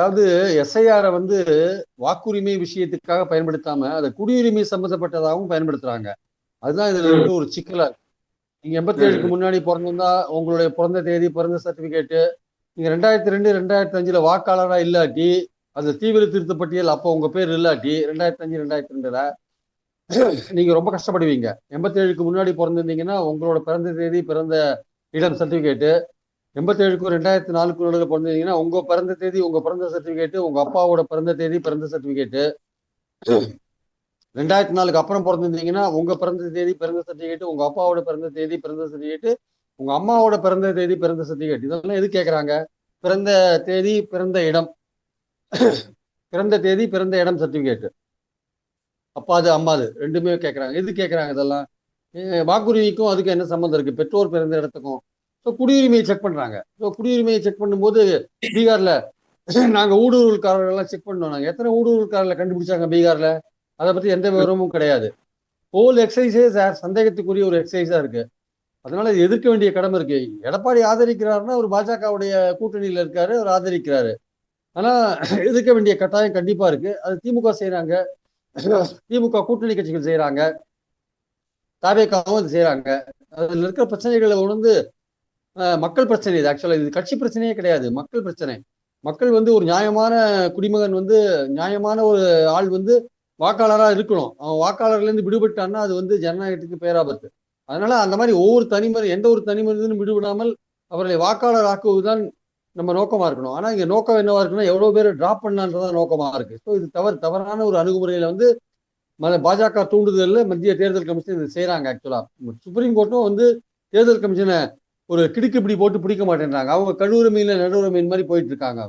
அதாவது எஸ்ஐஆரை வந்து வாக்குரிமை விஷயத்துக்காக பயன்படுத்தாம அதை குடியுரிமை சம்பந்தப்பட்டதாகவும் பயன்படுத்துறாங்க. அதுதான் இதுல இருக்க ம், ஒரு சிக்கலா இருக்கு. நீங்க 87க்கு ம், முன்னாடி பிறந்திருந்தா உங்களுடைய பிறந்த தேதி, பிறந்த சர்டிபிகேட்டு, நீங்க 2002 2005 வாக்காளரா இல்லாட்டி, அது தீவிர திருத்த பட்டியல் அப்போ உங்க பேர் இல்லாட்டி 2005 2002ல நீங்க ரொம்ப கஷ்டப்படுவீங்க. 87க்கு முன்னாடி பிறந்திருந்தீங்கன்னா உங்களோட பிறந்த தேதி, பிறந்த இடம் சர்டிபிகேட்டு, 87க்கும் 2004க்கும் நடுவில் பிறந்திருந்தீங்கன்னா உங்க பிறந்த தேதி, உங்க பிறந்த சர்டிபிகேட்டு, உங்க அப்பாவோட பிறந்த தேதி, பிறந்த சர்டிபிகேட்டு, 2004க்கு அப்புறம் பிறந்திருந்தீங்கன்னா உங்க பிறந்த தேதி, பிறந்த சர்டிபிகேட், உங்க அப்பாவோட பிறந்த தேதி, பிறந்த சர்டிபிகேட், உங்க அம்மாவோட பிறந்த தேதி, பிறந்த சர்டிபிகேட். இதெல்லாம் எது கேட்கறாங்க? பிறந்த தேதி, பிறந்த இடம், பிறந்த தேதி, பிறந்த இடம் சர்டிபிகேட். அப்பாது அம்மாது ரெண்டுமே கேட்கறாங்க. எது கேட்கறாங்க இதெல்லாம்? வாக்குரிமைக்கும் அதுக்கு என்ன சம்மந்தம் இருக்கு? பெற்றோர் பிறந்த இடத்துக்கும். ஸோ குடியுரிமையை செக் பண்றாங்க. ஸோ குடியுரிமையை செக் பண்ணும்போது பீகார்ல நாங்க ஊடுருவல்காரர்கள் எல்லாம் செக் பண்ணோம். நாங்க எத்தனை ஊடுருவல்காரர்களை கண்டுபிடிச்சாங்க பீகார்ல? அதை பத்தி எந்த விவரமும் கிடையாது. ஹோல் எக்ஸசைஸே சார் சந்தேகத்துக்குரிய ஒரு எக்ஸசைஸா இருக்கு. அதனால இது எதிர்க்க வேண்டிய கடமை இருக்கு. எடப்பாடி ஆதரிக்கிறாருன்னா ஒரு பாஜகவுடைய கூட்டணியில இருக்காரு, அவர் ஆதரிக்கிறாரு. ஆனா எதிர்க்க வேண்டிய கட்டாயம் கண்டிப்பா இருக்கு. அது திமுக செய்யறாங்க, திமுக கூட்டணி கட்சிகள் செய்யறாங்க, தாவேக்காவும் அது செய்யறாங்க. அதுல இருக்கிற பிரச்சனைகளை உணர்ந்து மக்கள் பிரச்சனை இது. ஆக்சுவலா இது கட்சி பிரச்சனையே கிடையாது, மக்கள் பிரச்சனை. மக்கள் வந்து ஒரு நியாயமான குடிமகன் வந்து நியாயமான ஒரு ஆள் வந்து வாக்காளரா இருக்கணும். அவன் வாக்காளர்ல இருந்து விடுபட்டான்னா அது வந்து ஜனநாயகத்துக்கு பேராபத்து. அதனால அந்த மாதிரி ஒவ்வொரு தனிமனித எந்த ஒரு தனி மனிதனும் விடுவிடாமல் அவர்களை வாக்காளர் ஆக்குவதுதான் நம்ம நோக்கமா இருக்கணும். ஆனா இங்க நோக்கம் என்னவா இருக்குன்னா எவ்வளவு பேர் டிராப் பண்ணான்றதான் நோக்கமா இருக்கு. ஸோ இது தவறான ஒரு அணுகுமுறையில வந்து பாஜக தூண்டுதல்ல மத்திய தேர்தல் கமிஷன் இது செய்யறாங்க. ஆக்சுவலா சுப்ரீம் கோர்ட்டும் வந்து தேர்தல் கமிஷனை ஒரு கிடுக்கு இப்படி போட்டு பிடிக்க மாட்டேன்றாங்க. அவங்க கழுவுரிமையில நடுவுரிமையின் மாதிரி போயிட்டு இருக்காங்க.